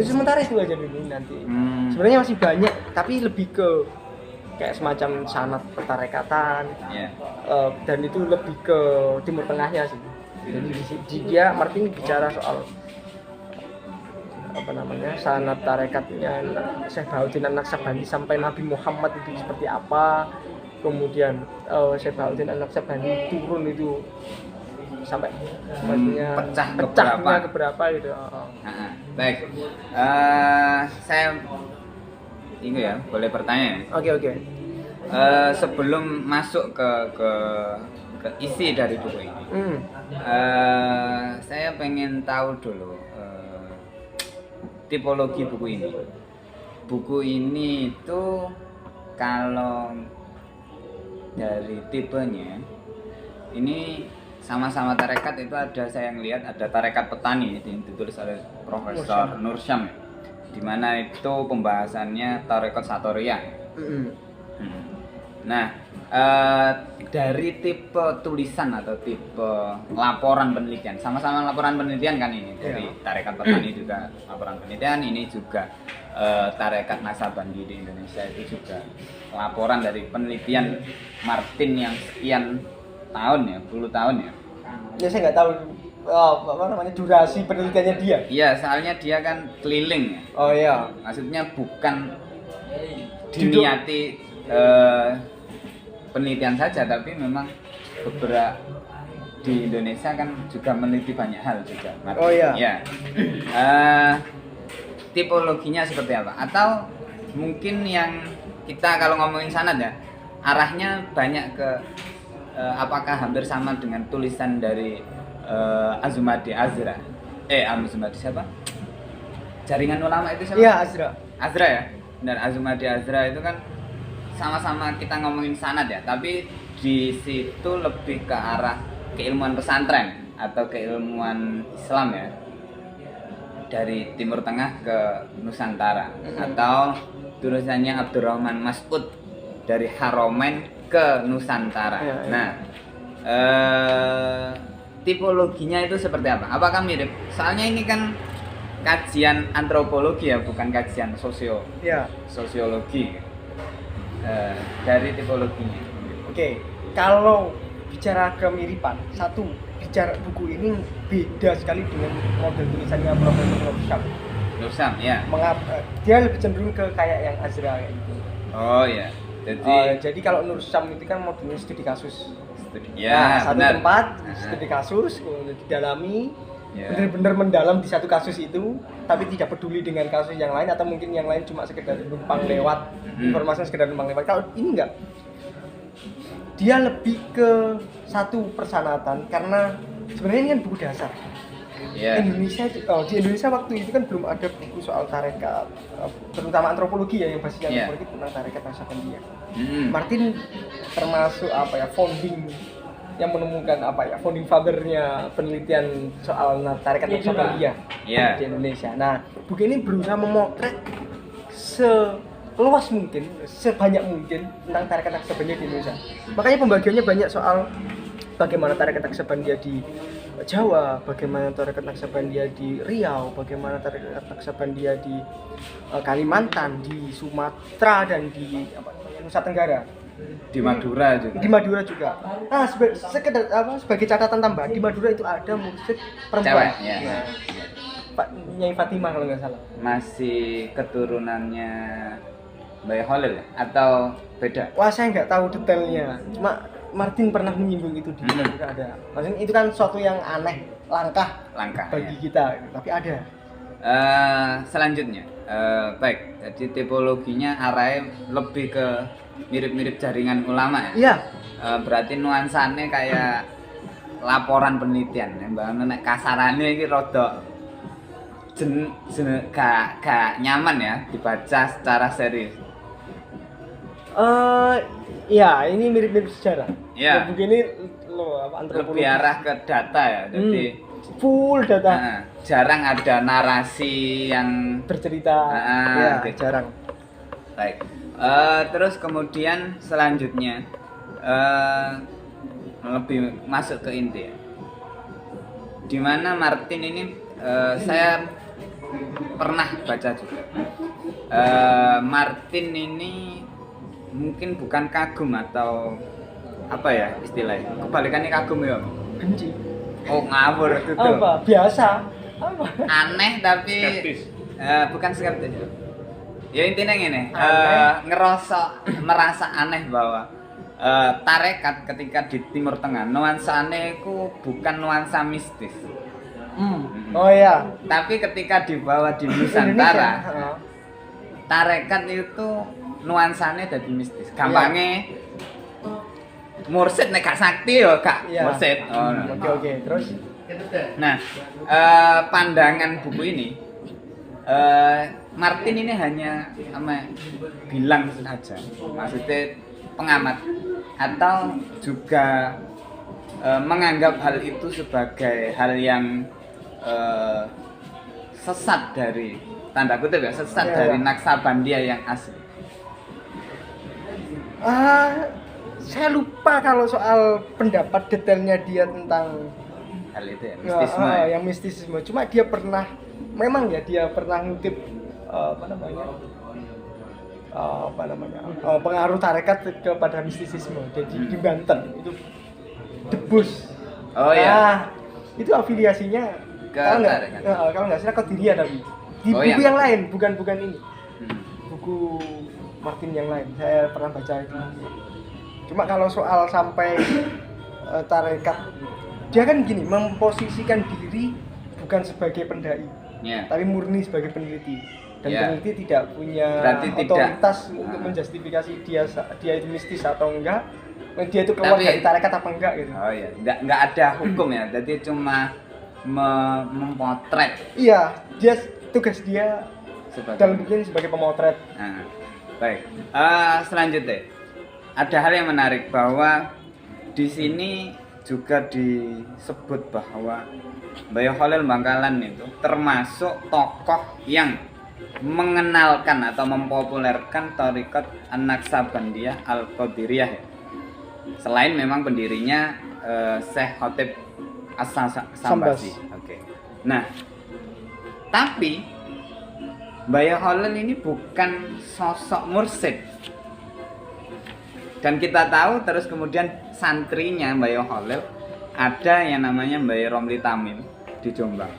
sementara itu aja dulu nanti. Sebenarnya masih banyak, tapi lebih ke kayak semacam sanad pertarekatan. Dan itu lebih ke Timur Tengahnya sih. Jadi dia Martin bicara soal apa namanya sanad tarekatnya Syekh Bahauddin An-Naqsabandi sampai Nabi Muhammad itu seperti apa, kemudian Syekh Bahauddin An-Naqsabandi turun itu sampai pecahnya keberapa gitu. Baik, saya ini ya boleh bertanya. Oke. Sebelum masuk ke isi dari buku ini, saya pengen tahu dulu tipologi buku ini. Buku ini itu kalau dari tipenya ini sama-sama tarekat itu ada, saya ngelihat ada tarekat petani ditulis oleh Profesor Nur Syam, di mana itu pembahasannya tarekat Satoriyah. Nah, dari tipe tulisan atau tipe laporan penelitian, sama-sama laporan penelitian kan ini, dari tarekat petani juga laporan penelitian, ini juga tarekat Naqsabandi di Indonesia itu juga laporan dari penelitian Martin yang sekian tahun ya, 10 tahun ya. Ya saya nggak tahu apa namanya durasi penelitiannya dia. Iya, soalnya dia kan keliling ya. Oh iya. Maksudnya bukan diniati penelitian saja, tapi memang beberapa di Indonesia kan juga meneliti banyak hal juga. Martin. Oh iya. Ya. Tipologinya seperti apa? Atau mungkin yang kita kalau ngomongin sanad ya, arahnya banyak ke apakah hampir sama dengan tulisan dari Azumadi Azra? Azumadi siapa? Jaringan ulama itu siapa? Iya, Azra ya. Dan Azumadi Azra itu kan sama-sama kita ngomongin sanad ya, tapi di situ lebih ke arah keilmuan pesantren atau keilmuan Islam ya, dari Timur Tengah ke Nusantara, atau tulisannya Abdurrahman Mas'ud dari Haromain ke Nusantara. Nah, tipologinya itu seperti apa? Apakah mirip? Soalnya ini kan kajian antropologi ya, bukan kajian sosiologi. Dari tipologinya. Oke, kalau bicara kemiripan, satu, bicara buku ini beda sekali dengan model tulisannya Profesor Nur Syam, ya. Dia lebih cenderung ke kayak yang Azra gitu. Oh ya. Jadi kalau Nur Syam itu kan modelnya studi kasus. Ya, satu benar. tempat studi kasus, kemudian didalami, benar-benar mendalam di satu kasus itu, tapi tidak peduli dengan kasus yang lain, atau mungkin yang lain cuma sekedar numpang lewat, informasi sekedar numpang lewat. Kalau ini enggak, dia lebih ke satu persanatan, karena sebenarnya ini kan buku dasar. Indonesia di Indonesia waktu itu kan belum ada buku soal tarekat, terutama antropologi ya, yang basisnya antropologi tentang tarekat Naqsabandiyah. Martin termasuk founding yang menemukan founding father-nya penelitian soal tarekat Naqsabandiyah di Indonesia. Nah, buku ini berusaha memotret seluas mungkin, sebanyak mungkin tentang tarekat Naqsabandiyah di Indonesia. Makanya pembagiannya banyak soal bagaimana tarekat Naqsabandiyah di Jawa, bagaimana tarekat Naqsabandiyah di Riau, bagaimana tarekat Naqsabandiyah di Kalimantan, di Sumatera, dan di Nusa Tenggara. Di Madura juga. Nah, sebagai catatan tambahan, di Madura itu ada mursyid perempuan. Cewek, Pak Nyai Fatimah kalau nggak salah. Masih keturunannya Mbak Holil atau beda? Wah, saya nggak tahu detailnya. Cuma Martin pernah menyinggung itu di Madura ada. Maksudnya itu kan suatu yang aneh, langka bagi kita, tapi ada. Selanjutnya, baik. Jadi tipologinya arahnya lebih ke mirip-mirip jaringan ulama ya. Iya. Berarti nuansanya kayak laporan penelitian. Mbak nek kasarannya ini rodok gak nyaman ya dibaca secara serius. Ya, ini mirip-mirip sejarah. Ya. Begini antropologi. Lebih arah ke data ya. Jadi full data. Jarang ada narasi yang bercerita. Jarang. Baik. Terus kemudian selanjutnya lebih masuk ke inti ya. Dimana Martin ini saya pernah baca juga. Martin ini mungkin bukan kagum atau apa ya istilahnya, kebalikannya kagum ya. Benci. Oh ngawur itu tuh. Apa? Biasa. Apa? Aneh tapi Skeptis. bukan skeptis. Ya intinya gini, Aneh. merasa aneh bahwa tarekat ketika di Timur Tengah nuansanya itu bukan nuansa mistis. Oh iya. Tapi ketika dibawa di Indonesia. Nusantara, Heeh. tarekat itu nuansanya jadi mistis. Gampangnya mursid nek gak sakti ya gak Iya. mursid. Oh, no. Oke, terus Nah, pandangan buku ini, Martin ini hanya bilang saja, maksudnya pengamat atau juga menganggap hal itu sebagai hal yang sesat dari tanda kutip ya, sesat Iya, dari iya. Naksabandia yang asli. Saya lupa kalau soal pendapat detailnya dia tentang Hal itu ya, mistisme. yang mistisisme. Cuma dia pernah, memang ya dia pernah ngutip pengaruh tarekat kepada mistisisme. Jadi di Banten itu debus. Oh iya. Itu afiliasinya Ke kalau nggak tarekat. kalau nggak salah Qadiriyah tapi di Oh, buku iya. yang lain, bukan ini. Hmm. Buku Martin yang lain saya pernah baca itu. Cuma kalau soal sampai tarekat, dia kan gini, memposisikan diri bukan sebagai pendai, Ya. tapi murni sebagai peneliti. Dan Ya. peneliti tidak punya Berarti otoritas tidak. untuk menjustifikasi dia itu mistis atau enggak, dia itu keluar Tapi- dari tarekat apa enggak gitu. Oh iya, nggak ada hukum ya, jadi cuma memotret Iya, tugas dia sebagai. dalam buku ini sebagai pemotret. Nah, baik. Selanjutnya, ada hal yang menarik bahwa di sini juga disebut bahwa Mbah Khalil Bangkalan itu termasuk tokoh yang mengenalkan atau mempopulerkan Thariqat An-Naksabandiyah Al-Qadiriyah ya. Selain memang pendirinya Syekh Khotib As-Sambasi. Oke. Nah, tapi Mbah Khalil ini bukan sosok mursyid. Dan kita tahu terus kemudian santrinya Mbah Khalil ada yang namanya Mbah Romli Tamim di Jombang.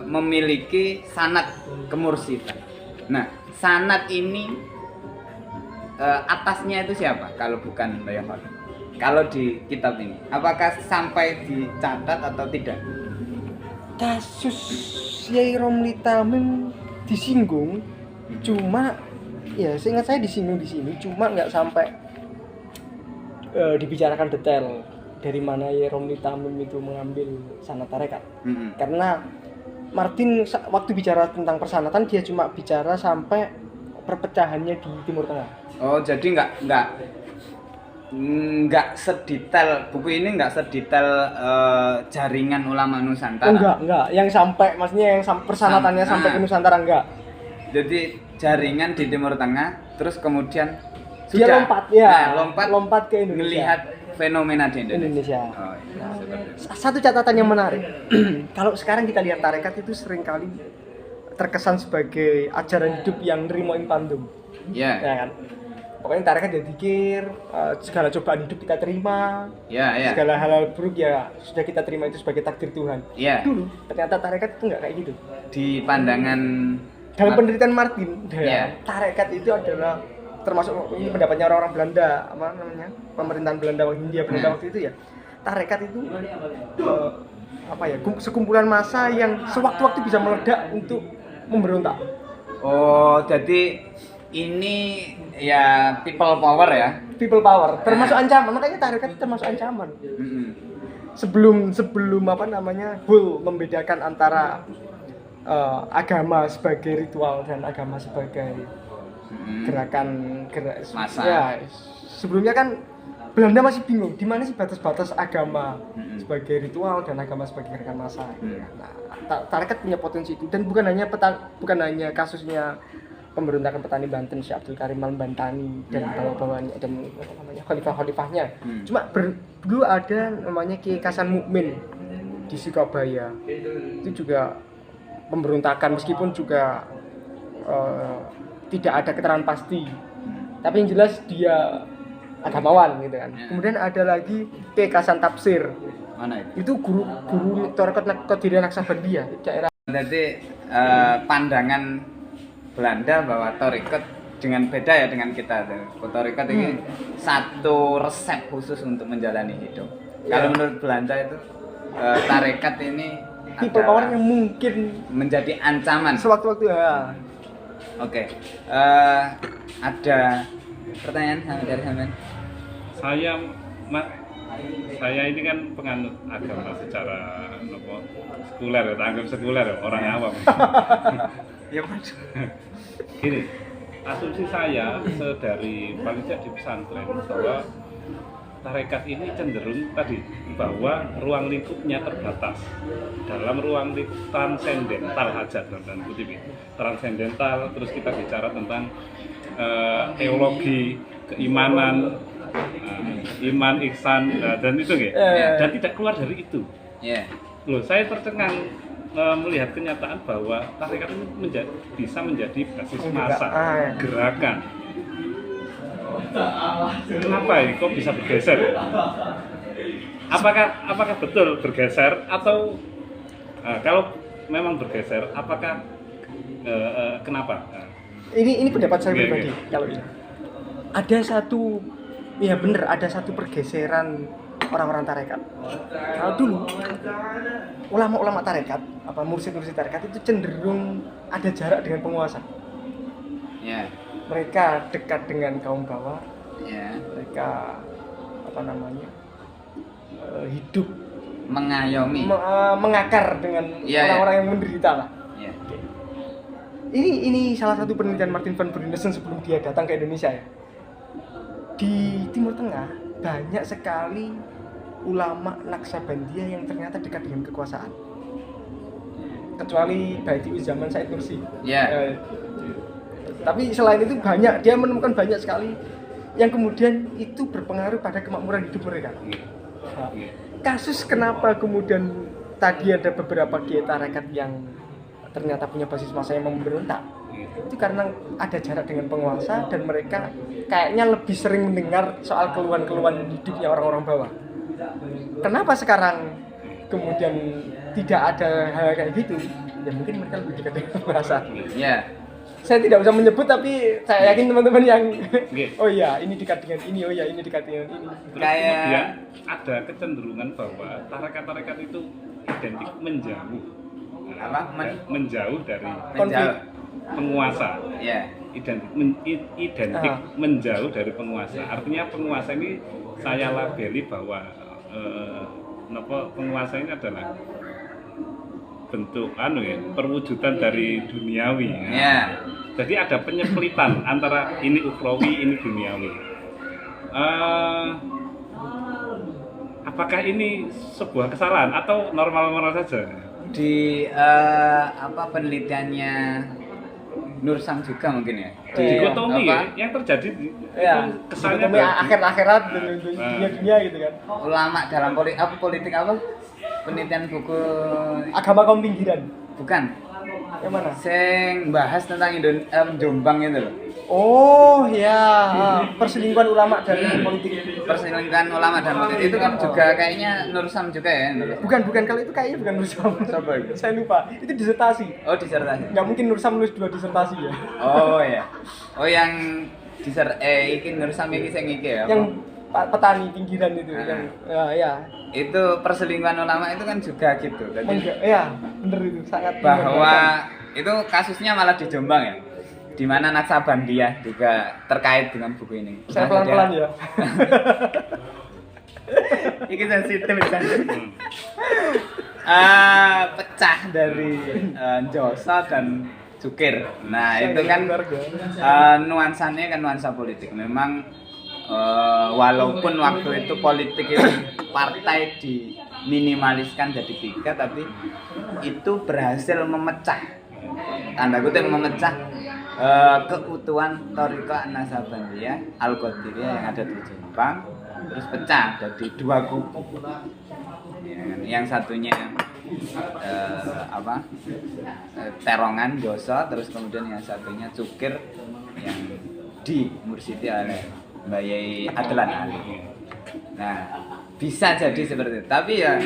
Memiliki sanad kemursidan. Nah, sanad ini atasnya itu siapa kalau bukan Mbah Khalil? Kalau di kitab ini, apakah sampai dicatat atau tidak? Kasus Yai Romli Tamim disinggung, cuma ya seingat saya disinggung di sini, cuma nggak sampai dibicarakan detail dari mana Yai Romli Tamim itu mengambil sanad tarekat. Mm-mm. Karena Martin waktu bicara tentang persanatan dia cuma bicara sampai perpecahannya di Timur Tengah. Oh, jadi nggak sedetail buku ini, nggak sedetail jaringan ulama Nusantara. Enggak. Yang sampai maksudnya yang persanatannya sampai ke Nusantara enggak. Jadi jaringan di Timur Tengah, terus kemudian Dia sudah lompat ya. lompat Lompat ke Indonesia. melihat fenomena di Indonesia. Indonesia. Oh, iya, seperti itu. Satu catatan yang menarik. Kalau sekarang kita lihat tarekat itu seringkali terkesan sebagai ajaran hidup yang nerimo ing pandum. Ya, Ya kan? Pokoknya tarekat ya dikir, segala cobaan hidup kita terima, ya. segala hal buruk ya sudah kita terima itu sebagai takdir Tuhan. Ya, Dulu ternyata tarekat itu nggak kayak gitu. di pandangan Dalam penelitian Martin, Iya. tarekat itu adalah termasuk ini pendapatnya orang-orang Belanda, apa namanya, pemerintahan Belanda Hindia Belanda waktu itu ya. Tarekat itu sekumpulan massa yang sewaktu-waktu bisa meledak untuk memberontak. Oh, jadi ini ya people power ya. People power, termasuk ancaman. Makanya tarekat itu termasuk ancaman. Mm-mm. Sebelum Bull membedakan antara agama sebagai ritual dan agama sebagai gerakan Massa. ya, sebelumnya kan Belanda masih bingung di mana sih batas-batas agama sebagai ritual dan agama sebagai gerakan massa. Nah, tarekat punya potensi itu dan bukan hanya kasusnya pemberontakan petani Banten Syekh Abdul Karim Al-Bantani dan bawah-bawahnya dan khalifah-khalifahnya. Cuma dulu ada namanya Kiai Kasan Mukmin di Surabaya. Itu juga pemberontakan meskipun juga tidak ada keterangan pasti. Tapi yang jelas dia agamawan gitu kan. Kemudian ada lagi P. Hasan Tafsir. Mana itu? Itu guru Tarekat Qadiriyah Naksabandiyah daerah. Jadi pandangan Belanda bahwa tarekat dengan beda ya dengan kita. Tarekat ini satu resep khusus untuk menjalani hidup. Kalau menurut Belanda itu tarekat ini People power yang mungkin menjadi ancaman. sewaktu-waktu ya. Oke. Ada pertanyaan dari Hamen? Saya ini kan penganut agama secara sekuler, anggap sekuler orang awam. Ya, Mas. Gini, asumsi saya dari paling tidak di pesantren bahwa tarekat ini cenderung tadi bahwa ruang lingkupnya terbatas dalam ruang lingkup transendental aja dalam kutip itu. Transendental, terus kita bicara tentang teologi, keimanan, iman, ihsan, dan itu dan tidak keluar dari itu. Loh, saya tercengang melihat kenyataan bahwa tarekat ini bisa menjadi basis massa, gerakan. Kenapa ya kok bisa bergeser? Apakah betul bergeser atau kalau memang bergeser, apakah kenapa? Ini pendapat saya pribadi kalau ini. Ada satu ada satu pergeseran orang-orang tarekat. Kalau dulu ulama-ulama tarekat, mursyid-mursyid tarekat itu cenderung ada jarak dengan penguasa. Mereka dekat dengan kaum bawah. Mereka hidup mengayomi, mengakar dengan orang-orang yang menderita lah. Ini salah satu penelitian Martin van Burenesen sebelum dia datang ke Indonesia ya. Di Timur Tengah banyak sekali ulama Naksabandiyah yang ternyata dekat dengan kekuasaan. Kecuali Baitul zaman Said Nursi. Tapi selain itu dia menemukan banyak sekali yang kemudian itu berpengaruh pada kemakmuran hidup mereka. Kasus kenapa kemudian tadi ada beberapa kiai tarekat yang ternyata punya basis massa yang memberontak, itu karena ada jarak dengan penguasa dan mereka kayaknya lebih sering mendengar soal keluhan-keluhan hidupnya orang-orang bawah. Kenapa sekarang kemudian tidak ada hal kayak gitu? Ya mungkin mereka lebih dekat dengan penguasa. Saya tidak usah menyebut, tapi saya yakin teman-teman yang oh iya ini dekat dengan ini, oh iya ini dekat dengan ini. Kemudian ada kecenderungan bahwa tarekat-tarekat itu identik menjauh. Menjauh dari penguasa. Identik menjauh dari penguasa. Artinya penguasa ini saya labeli bahwa penguasa ini adalah bentuk perwujudan dari duniawi. Jadi ada penyemplitan antara ini ukhrawi, ini duniawi. Apakah ini sebuah kesalahan atau normal-normal saja? Di penelitiannya Nur Sam juga mungkin ya. Dikotomi yang terjadi kesannya akhir-akhirat dan dunia gitu kan. Ulama dalam politik penelitian buku agama kaum pinggiran. Bukan. Yang mana? Sing bahas tentang Jombang itu loh. Oh ya, perselingkuhan ulama dan politik. Perselingkuhan ulama dan politik itu kan juga kayaknya Nur Sam juga ya. Bukan kalau itu kayaknya bukan Nur Sam. Saya lupa. Itu disertasi. Oh, disertasi. Nggak mungkin Nur Sam nulis 2 disertasi ya. Oh ya. Oh yang iki Nur Sam iki sing iki ya. Yang petani pinggiran itu yang ya. Itu perselingkuhan ulama itu kan juga gitu. Jadi bener itu sangat bahwa itu kasusnya malah di Jombang ya. Di mana Naksabandiyah juga terkait dengan buku ini. Saya pelan-pelan ya. Ini sensitif kan. Pecah dari Josa dan Cukir. Nah, itu kan nuansanya kan nuansa politik. Memang walaupun waktu itu politik itu partai diminimaliskan jadi 3, tapi itu berhasil memecah, tanda kutip memecah keutuhan Thariqah Naksabandiyah Al-Qadiriyah yang ada di Jombang, terus pecah jadi 2 kubu. Yang satunya Terongan Joso, terus kemudian yang satunya Cukir yang dimursidi oleh Mbak Yai Adlan Ali. Nah, bisa jadi seperti itu. Tapi ya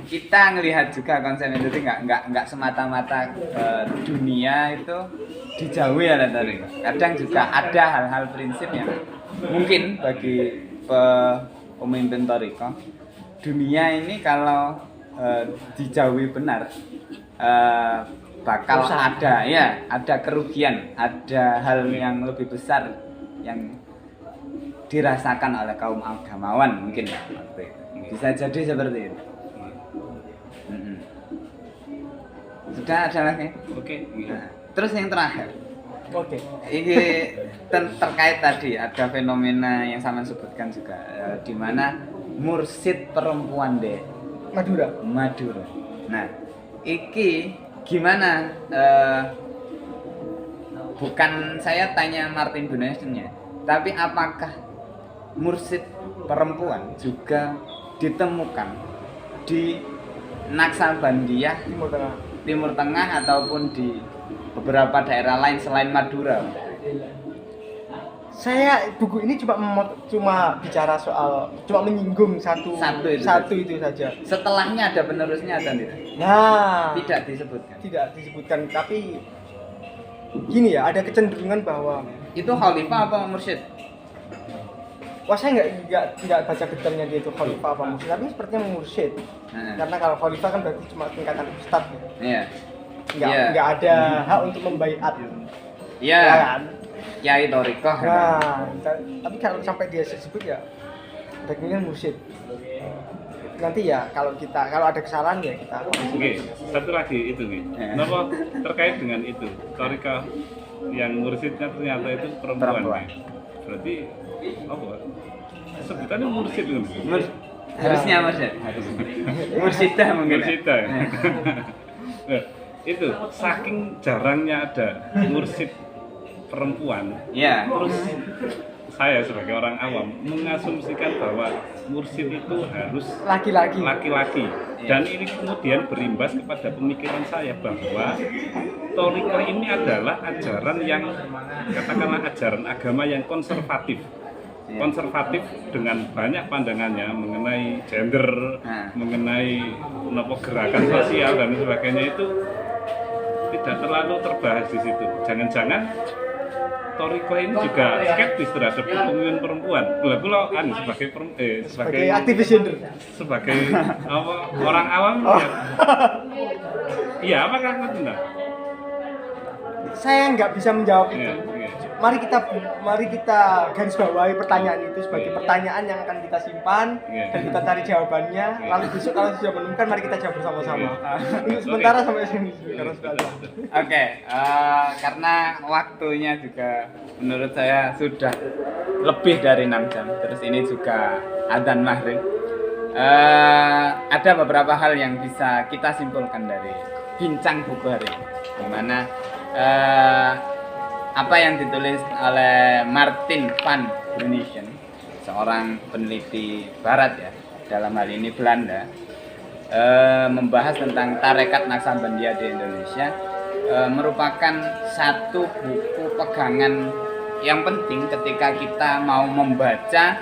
kita ngelihat juga konsep itu nggak semata-mata dunia itu dijauhi oleh tarekat. Kadang juga ada hal-hal prinsip yang mungkin bagi pemimpin tarekat dunia ini kalau dijauhi benar bakal ada kerugian, ada hal yang lebih besar yang dirasakan oleh kaum agamawan mungkin ya. Bisa jadi seperti itu. Sudah ada lagi? Oke. Nah, terus yang terakhir. Oke. Ini terkait tadi ada fenomena yang sama sebutkan juga di mana mursid perempuan deh Madura. Nah, iki gimana? Bukan saya tanya Martin Gunawan-nya, tapi apakah mursid perempuan juga ditemukan di Naksabandiyah Timur Tengah ataupun di beberapa daerah lain selain Madura? Saya buku ini cuma bicara soal menyinggung satu itu saja. Setelahnya ada penerusnya atau tidak? Nah, Tidak disebutkan. tidak disebutkan, tapi gini ya, ada kecenderungan bahwa Itu khalifah apa mursyid? wah, saya nggak baca detailnya dia itu khalifah apa mursyid, tapi sepertinya mursyid. Karena kalau khalifah kan berarti cuma tingkatan ustadz ya. Iya. Nggak ada hak untuk membaiat. Iya. Ya kan? Kiai Thariqah. Nah, tapi kalau sampai dia disebut ya baiknya mursyid. Nanti ya kalau ada kesalahan ya kita. Oke, satu lagi itu nih. Kenapa terkait dengan itu? Thariqah yang mursyidnya ternyata itu perempuan. Berarti apa? Sebutannya mursyid kan? Harusnya mursyid. Mursydah mungkin. Mursydah. Nah, itu saking jarangnya ada mursyid perempuan. Iya. Terus saya sebagai orang awam mengasumsikan bahwa mursyid itu harus laki-laki. Dan ini kemudian berimbas kepada pemikiran saya bahwa thariqah ini adalah ajaran yang katakanlah ajaran agama yang konservatif. Konservatif dengan banyak pandangannya mengenai gender, mengenai gerakan sosial dan sebagainya, itu tidak terlalu terbahas di situ. Jangan-jangan thariqah ini juga skeptis terhadap kepemimpinan perempuan. Kalau sebagai aktivis gender, sebagai orang awam, iya, apakah benar? Saya nggak bisa menjawab itu. Iya. Mari kita garis bawahi pertanyaan itu sebagai pertanyaan yang akan kita simpan dan kita cari jawabannya. Lalu besok kalau sudah menemukan, mari kita jawab bersama-sama. Untuk sementara sampai sini. Oke, karena waktunya juga menurut saya sudah lebih dari 6 jam. Terus ini juga adzan maghrib. Ada beberapa hal yang bisa kita simpulkan dari bincang buku hari ini, di mana apa yang ditulis oleh Martin van Grunishen, seorang peneliti barat ya, dalam hal ini Belanda, membahas tentang tarekat Naksabandiyah di Indonesia, merupakan satu buku pegangan yang penting ketika kita mau membaca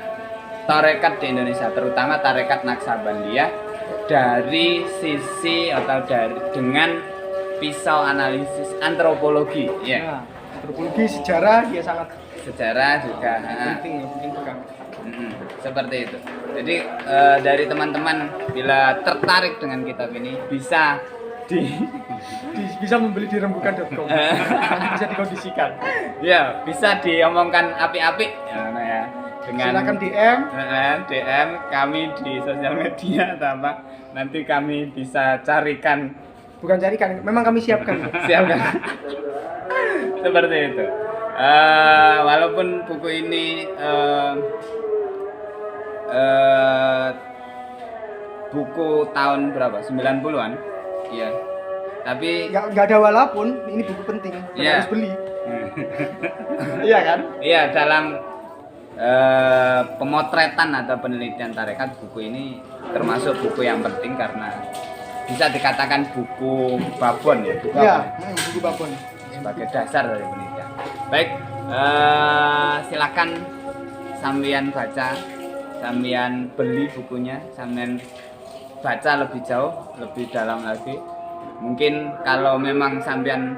tarekat di Indonesia, terutama tarekat Naksabandiyah dari sisi atau dengan pisau analisis antropologi, ya. Antropologi, sejarah, dia sangat sejarah juga penting pegang. Seperti itu. Jadi dari teman-teman bila tertarik dengan kitab ini bisa bisa membeli di rembukan.com. Bisa dikondisikan. Ya, bisa diomongkan api-api ya, dengan silakan DM kami di sosial media atau apa. Nanti kami bisa carikan, bukan carikan, memang kami siapkan. Seperti itu. Walaupun buku ini buku tahun berapa? 90-an. Iya. Tapi nggak ada walaupun ini buku penting, harus beli. Iya kan? Iya, dalam pemotretan atau penelitian tarekat, buku ini termasuk buku yang penting karena bisa dikatakan buku babon ya, buku Iya, apa? buku babon. Sebagai dasar dari penelitian. Baik, silakan sampean baca, sampean beli bukunya, sampean baca lebih jauh, lebih dalam lagi. Mungkin kalau memang sampean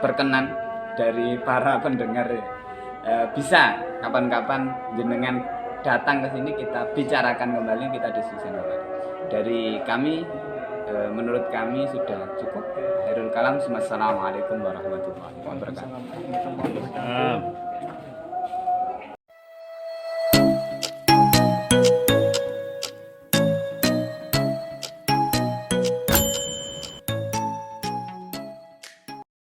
berkenan dari para pendengar ya, bisa kapan-kapan jenengan datang ke sini, kita bicarakan kembali, kita diskusikan kembali. Dari kami, menurut kami sudah cukup. Khairul kalam. Assalamualaikum warahmatullahi wabarakatuh.